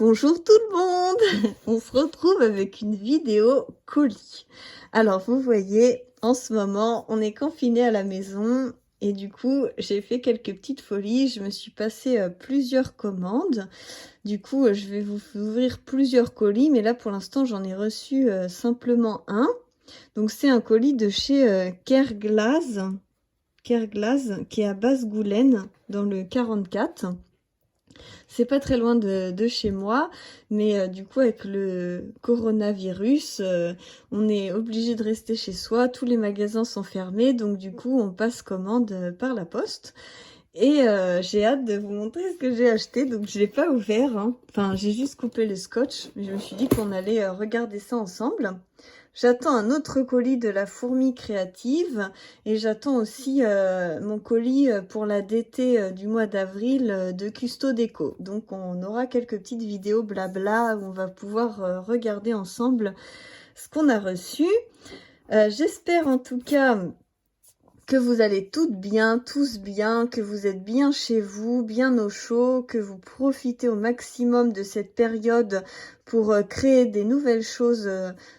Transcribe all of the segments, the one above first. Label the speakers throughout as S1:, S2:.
S1: Bonjour tout le monde. On se retrouve avec une vidéo colis. Alors vous voyez, en ce moment, on est confiné à la maison et du coup, j'ai fait quelques petites folies. Je me suis passé plusieurs commandes. Du coup, je vais vous ouvrir plusieurs colis, mais là pour l'instant, j'en ai reçu simplement un. Donc c'est un colis de chez Kerglas, qui est à Basse-Goulaine dans le 44. C'est pas très loin de chez moi, mais du coup avec le coronavirus, on est obligé de rester chez soi, tous les magasins sont fermés, donc du coup on passe commande par la poste. Et j'ai hâte de vous montrer ce que j'ai acheté, donc je l'ai pas ouvert, hein. Enfin j'ai juste coupé le scotch, mais je me suis dit qu'on allait regarder ça ensemble. J'attends un autre colis de la fourmi créative et j'attends aussi mon colis pour la DT du mois d'avril de Custo Déco. Donc on aura quelques petites vidéos blabla où on va pouvoir regarder ensemble ce qu'on a reçu. J'espère en tout cas que vous allez toutes bien, tous bien, que vous êtes bien chez vous, bien au chaud, que vous profitez au maximum de cette période pour créer des nouvelles choses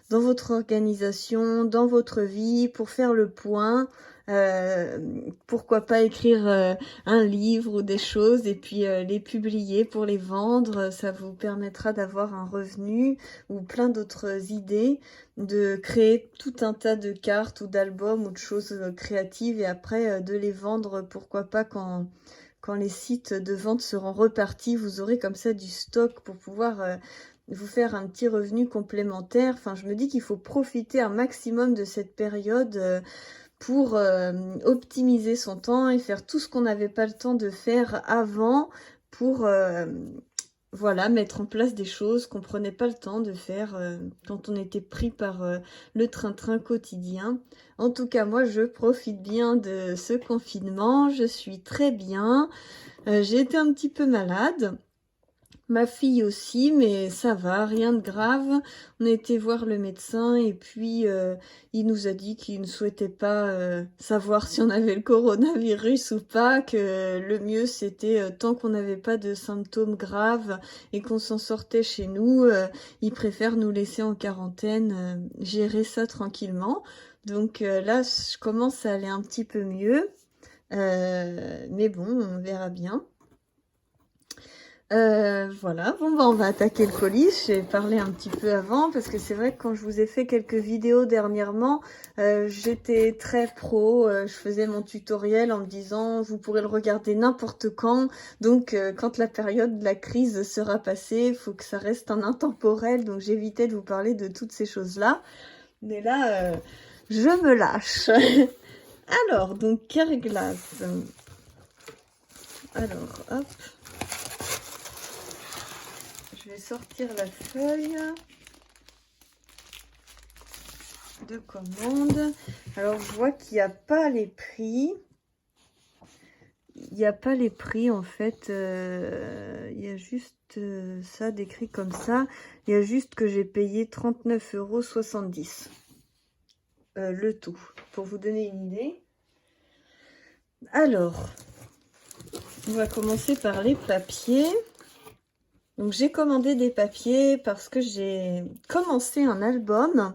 S1: dans votre organisation, dans votre vie, pour faire le point. Pourquoi pas écrire un livre ou des choses et puis les publier pour les vendre. Ça vous permettra d'avoir un revenu ou plein d'autres idées, de créer tout un tas de cartes ou d'albums ou de choses créatives et après de les vendre, pourquoi pas quand les sites de vente seront repartis, vous aurez comme ça du stock pour pouvoir vous faire un petit revenu complémentaire. Enfin, je me dis qu'il faut profiter un maximum de cette période pour optimiser son temps et faire tout ce qu'on n'avait pas le temps de faire avant pour voilà, mettre en place des choses qu'on prenait pas le temps de faire quand on était pris par le train-train quotidien. En tout cas, moi, je profite bien de ce confinement. Je suis très bien. J'ai été un petit peu malade. Ma fille aussi, mais ça va, rien de grave. On a été voir le médecin et puis il nous a dit qu'il ne souhaitait pas savoir si on avait le coronavirus ou pas, que le mieux c'était tant qu'on n'avait pas de symptômes graves et qu'on s'en sortait chez nous, il préfère nous laisser en quarantaine, gérer ça tranquillement. Donc là, je commence à aller un petit peu mieux, mais bon, on verra bien. Voilà, bon bah on va attaquer le colis. J'ai parlé un petit peu avant parce que c'est vrai que quand je vous ai fait quelques vidéos dernièrement, j'étais très pro, je faisais mon tutoriel en me disant vous pourrez le regarder n'importe quand, donc quand la période de la crise sera passée, il faut que ça reste un intemporel, donc j'évitais de vous parler de toutes ces choses-là. Mais là, je me lâche. Alors, donc Kerglas. Alors, hop. Je vais sortir la feuille de commande. Alors, je vois qu'il n'y a pas les prix. Il n'y a pas les prix, en fait. Il y a juste ça décrit comme ça. Il y a juste que j'ai payé 39,70 € le tout, pour vous donner une idée. Alors, on va commencer par les papiers. Donc j'ai commandé des papiers parce que j'ai commencé un album.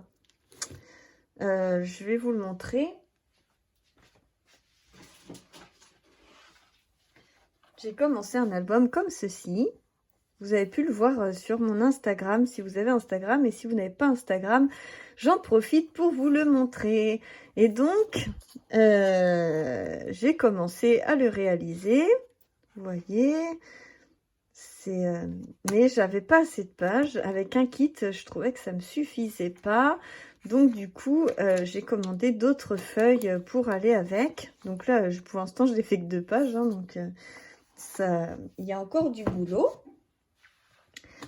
S1: Je vais vous le montrer. J'ai commencé un album comme ceci. Vous avez pu le voir sur mon Instagram si vous avez Instagram. Et si vous n'avez pas Instagram, j'en profite pour vous le montrer. Et donc, j'ai commencé à le réaliser. Vous voyez, mais j'avais pas assez de pages. Avec un kit, je trouvais que ça me suffisait pas. Donc du coup, j'ai commandé d'autres feuilles pour aller avec. Donc là, pour l'instant, je n'ai fait que 2 pages. Hein, donc il y a encore du boulot.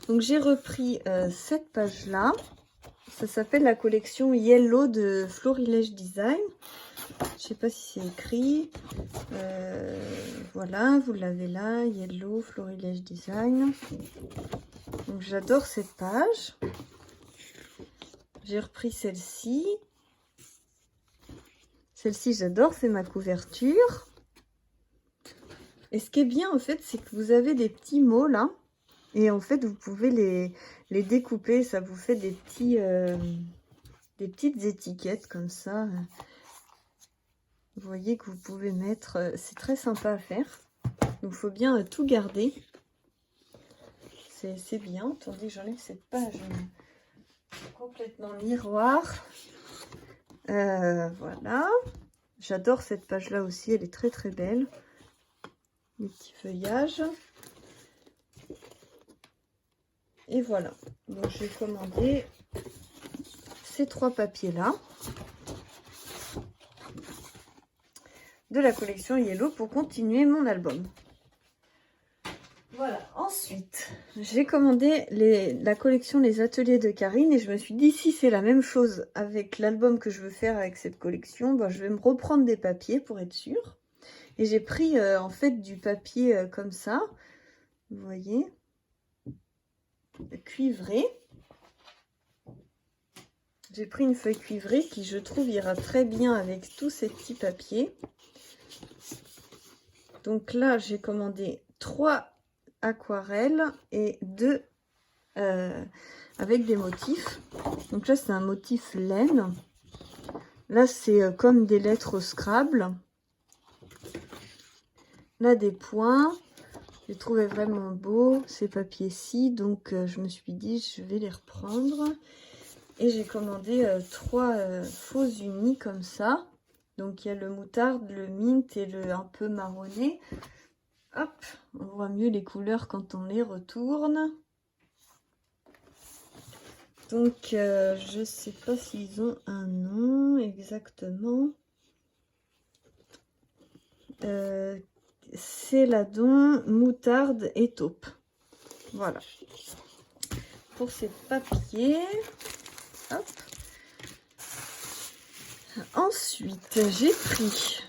S1: Donc j'ai repris cette page-là. Ça s'appelle la collection Yellow de Florilège Design. Je sais pas si c'est écrit. Voilà, vous l'avez là, Yellow, Florilège Design. Donc j'adore cette page. J'ai repris celle-ci. Celle-ci, j'adore, c'est ma couverture. Et ce qui est bien, en fait, c'est que vous avez des petits mots là. Et en fait, vous pouvez les découper. Ça vous fait des petites étiquettes comme ça. Vous voyez que vous pouvez mettre. C'est très sympa à faire. Donc, il faut bien tout garder. C'est bien. Attendez, j'enlève cette page complètement miroir. Voilà. J'adore cette page-là aussi. Elle est très très belle. Les petits feuillages. Et voilà. Donc, j'ai commandé ces 3 papiers-là de la collection Yellow pour continuer mon album. Voilà, ensuite, j'ai commandé la collection Les Ateliers de Karine et je me suis dit, si c'est la même chose avec l'album que je veux faire avec cette collection, ben, je vais me reprendre des papiers pour être sûre. Et j'ai pris en fait du papier comme ça, vous voyez, cuivré. J'ai pris une feuille cuivrée qui, je trouve, ira très bien avec tous ces petits papiers. Donc là, j'ai commandé 3 aquarelles et 2 avec des motifs. Donc là, c'est un motif laine. Là, c'est comme des lettres au Scrabble. Là, des points. J'ai trouvé vraiment beau ces papiers-ci. Donc, je me suis dit, je vais les reprendre. Et j'ai commandé 3 faux unis comme ça. Donc, il y a le moutarde, le mint et le un peu marronné. Hop, on voit mieux les couleurs quand on les retourne. Donc, je sais pas s'ils ont un nom exactement. Céladon, moutarde et taupe. Voilà. Pour ces papiers. Hop. Ensuite, j'ai pris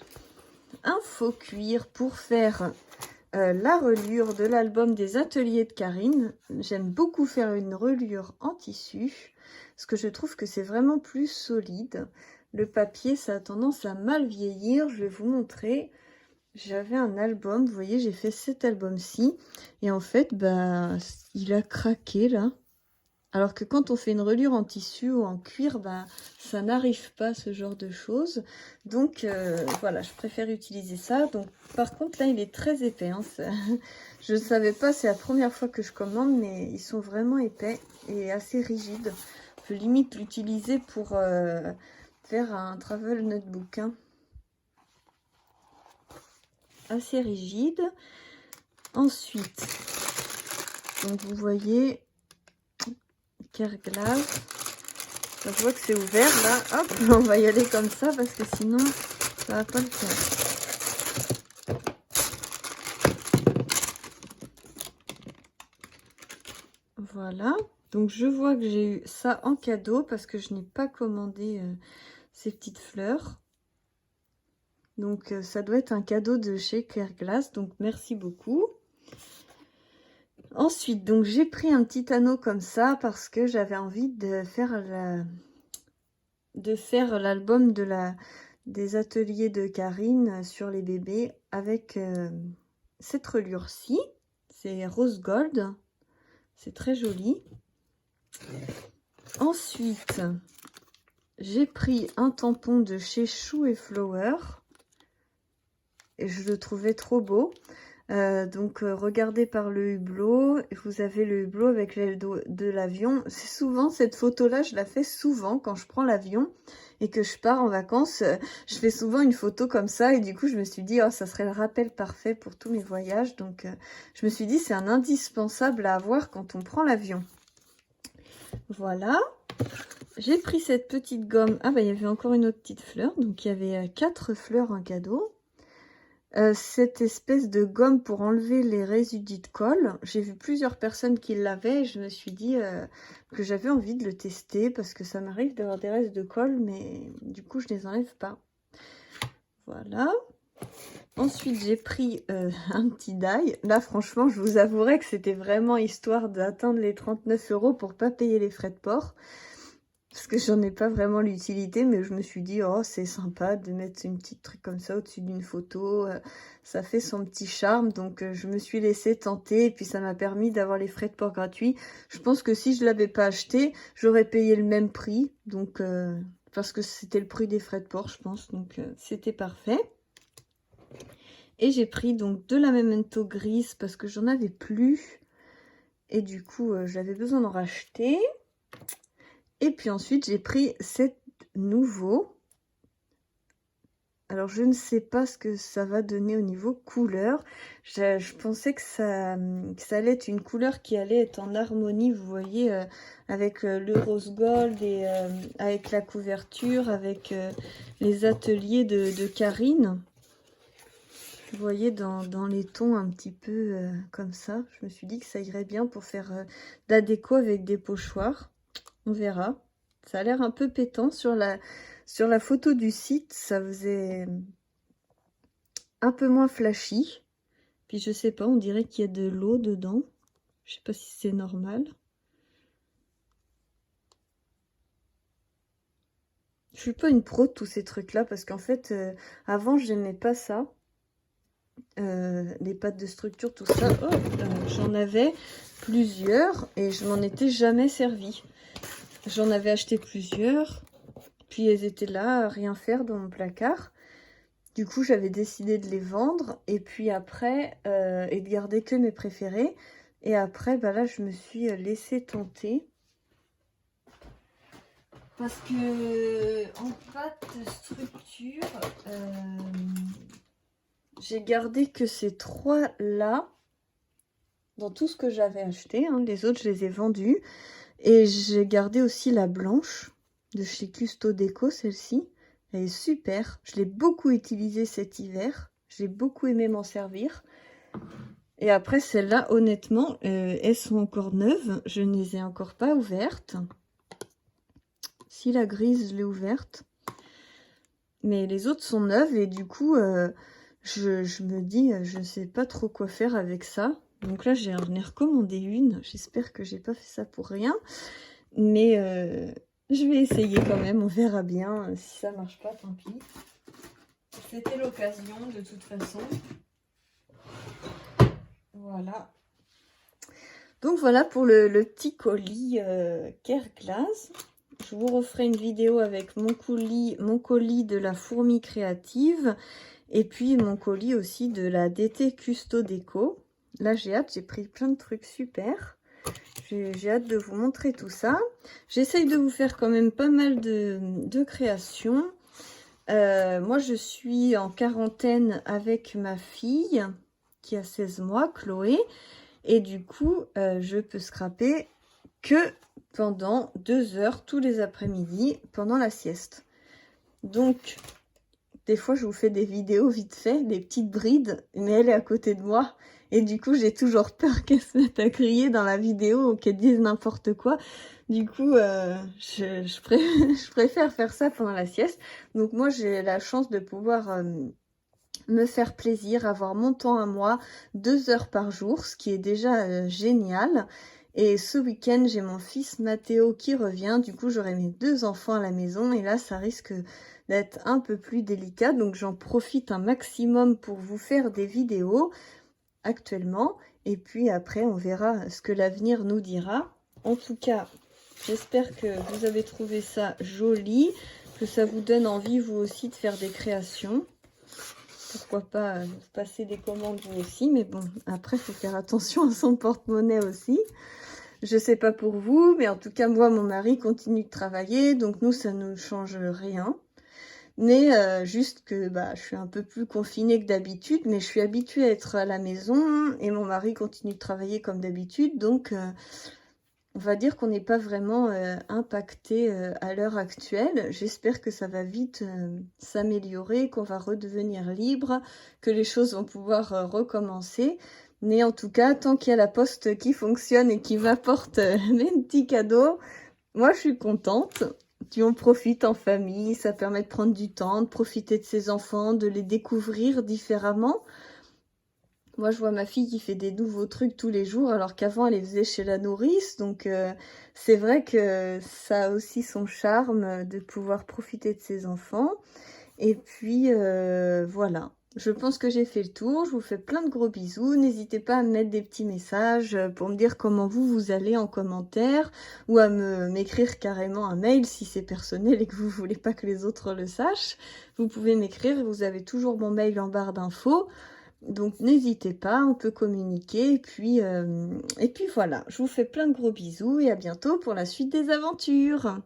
S1: un faux cuir pour faire la reliure de l'album des Ateliers de Karine. J'aime beaucoup faire une reliure en tissu parce que je trouve que c'est vraiment plus solide. Le papier, ça a tendance à mal vieillir. Je vais vous montrer. J'avais un album, vous voyez, j'ai fait cet album-ci. Et en fait, bah, il a craqué là. Alors que quand on fait une reliure en tissu ou en cuir, bah, ça n'arrive pas, ce genre de choses. Donc voilà, je préfère utiliser ça. Donc par contre là, il est très épais. Hein, je ne savais pas, c'est la première fois que je commande, mais ils sont vraiment épais et assez rigides. On peut limite l'utiliser pour faire un travel notebook. Hein. Assez rigide. Ensuite, donc vous voyez... Glace. Je vois que c'est ouvert là. Hop, on va y aller comme ça parce que sinon ça va pas le faire. Voilà. Donc je vois que j'ai eu ça en cadeau parce que je n'ai pas commandé ces petites fleurs. Donc ça doit être un cadeau de chez Claire Glace. Donc merci beaucoup. Ensuite, donc j'ai pris un petit anneau comme ça parce que j'avais envie de faire l'album des ateliers de Karine sur les bébés avec cette reliure-ci. C'est rose gold. C'est très joli. Ensuite, j'ai pris un tampon de chez Chou et Flower. Et je le trouvais trop beau. Donc regardez par le hublot, vous avez le hublot avec l'aile de l'avion. C'est souvent cette photo là, je la fais souvent quand je prends l'avion et que je pars en vacances. Je fais souvent une photo comme ça et du coup je me suis dit oh ça serait le rappel parfait pour tous mes voyages. Donc je me suis dit c'est un indispensable à avoir quand on prend l'avion. Voilà. J'ai pris cette petite gomme. Ah bah il y avait encore une autre petite fleur. Donc il y avait 4 fleurs en cadeau. Cette espèce de gomme pour enlever les résidus de colle. J'ai vu plusieurs personnes qui l'avaient et je me suis dit que j'avais envie de le tester parce que ça m'arrive d'avoir des restes de colle mais du coup je les enlève pas. Voilà. Ensuite j'ai pris un petit die. Là franchement je vous avouerai que c'était vraiment histoire d'atteindre les 39 € pour pas payer les frais de port. parce que j'en ai pas vraiment l'utilité, mais je me suis dit, oh, c'est sympa de mettre une petite truc comme ça au-dessus d'une photo, ça fait son petit charme, donc je me suis laissée tenter, et puis ça m'a permis d'avoir les frais de port gratuits. Je pense que si je l'avais pas acheté, j'aurais payé le même prix, donc parce que c'était le prix des frais de port, je pense, donc c'était parfait. Et j'ai pris donc de la Memento grise parce que j'en avais plus, et du coup j'avais besoin d'en racheter. Et puis ensuite, j'ai pris cette nouveau. Alors, je ne sais pas ce que ça va donner au niveau couleur. Je pensais que ça allait être une couleur qui allait être en harmonie, vous voyez, avec le rose gold et avec la couverture, avec les ateliers de Karine. Vous voyez, dans les tons un petit peu comme ça. Je me suis dit que ça irait bien pour faire d'adéco avec des pochoirs. On verra. Ça a l'air un peu pétant sur la photo du site. Ça faisait un peu moins flashy. Puis je sais pas, on dirait qu'il y a de l'eau dedans. Je sais pas si c'est normal. Je suis pas une pro de tous ces trucs-là parce qu'en fait, avant, j'aimais pas ça. Les pâtes de structure, tout ça. Oh, j'en avais plusieurs et je m'en étais jamais servi. J'en avais acheté plusieurs, puis elles étaient là à rien faire dans mon placard. Du coup, j'avais décidé de les vendre et puis après, et de garder que mes préférés. Et après, bah là, je me suis laissée tenter. Parce que en pâte de structure, j'ai gardé que ces trois-là dans tout ce que j'avais acheté. Hein. Les autres, je les ai vendus. Et j'ai gardé aussi la blanche de chez Custo Déco, celle-ci. Elle est super. Je l'ai beaucoup utilisée cet hiver. J'ai beaucoup aimé m'en servir. Et après, celles-là, honnêtement, elles sont encore neuves. Je ne les ai encore pas ouvertes. Si la grise, je l'ai ouverte. Mais les autres sont neuves et du coup, je me dis, je ne sais pas trop quoi faire avec ça. Donc là, j'en ai recommandé une. J'espère que j'ai pas fait ça pour rien. Mais je vais essayer quand même. On verra bien. Si ça marche pas, tant pis. C'était l'occasion de toute façon. Voilà. Donc voilà pour le petit colis Careglass. Je vous referai une vidéo avec mon colis de la fourmi créative. Et puis mon colis aussi de la DT Custo Déco. Là, j'ai hâte. J'ai pris plein de trucs super. J'ai hâte de vous montrer tout ça. J'essaye de vous faire quand même pas mal de créations. Moi, je suis en quarantaine avec ma fille qui a 16 mois, Chloé. Et du coup, je peux scraper que pendant 2 heures tous les après-midi pendant la sieste. Donc, des fois, je vous fais des vidéos vite fait, des petites brides, mais elle est à côté de moi. Et du coup, j'ai toujours peur qu'elle se mette à crier dans la vidéo ou qu'elle dise n'importe quoi. Du coup, je préfère faire ça pendant la sieste. Donc moi, j'ai la chance de pouvoir me faire plaisir, avoir mon temps à moi, 2 heures par jour, ce qui est déjà génial. Et ce week-end, j'ai mon fils Mathéo qui revient. Du coup, j'aurai mes 2 enfants à la maison. Et là, ça risque d'être un peu plus délicat. Donc, j'en profite un maximum pour vous faire des vidéos actuellement. Et puis après, on verra ce que l'avenir nous dira. En tout cas, j'espère que vous avez trouvé ça joli, que ça vous donne envie, vous aussi, de faire des créations. Pourquoi pas passer des commandes vous aussi, mais bon, après, il faut faire attention à son porte-monnaie aussi. Je sais pas pour vous, mais en tout cas, moi, mon mari continue de travailler, donc nous, ça ne change rien. Mais juste que bah, je suis un peu plus confinée que d'habitude, mais je suis habituée à être à la maison, et mon mari continue de travailler comme d'habitude, donc on va dire qu'on n'est pas vraiment impacté à l'heure actuelle. J'espère que ça va vite s'améliorer, qu'on va redevenir libre, que les choses vont pouvoir recommencer. Mais en tout cas, tant qu'il y a la poste qui fonctionne et qui m'apporte mes petits cadeaux, moi je suis contente. Puis on profite en famille, ça permet de prendre du temps, de profiter de ses enfants, de les découvrir différemment. Moi, je vois ma fille qui fait des nouveaux trucs tous les jours, alors qu'avant, elle les faisait chez la nourrice. Donc, c'est vrai que ça a aussi son charme de pouvoir profiter de ses enfants. Et puis, voilà. Je pense que j'ai fait le tour. Je vous fais plein de gros bisous. N'hésitez pas à me mettre des petits messages pour me dire comment vous allez en commentaire ou à m'écrire carrément un mail si c'est personnel et que vous voulez pas que les autres le sachent. Vous pouvez m'écrire. Vous avez toujours mon mail en barre d'infos. Donc n'hésitez pas, on peut communiquer. Et puis voilà, je vous fais plein de gros bisous et à bientôt pour la suite des aventures.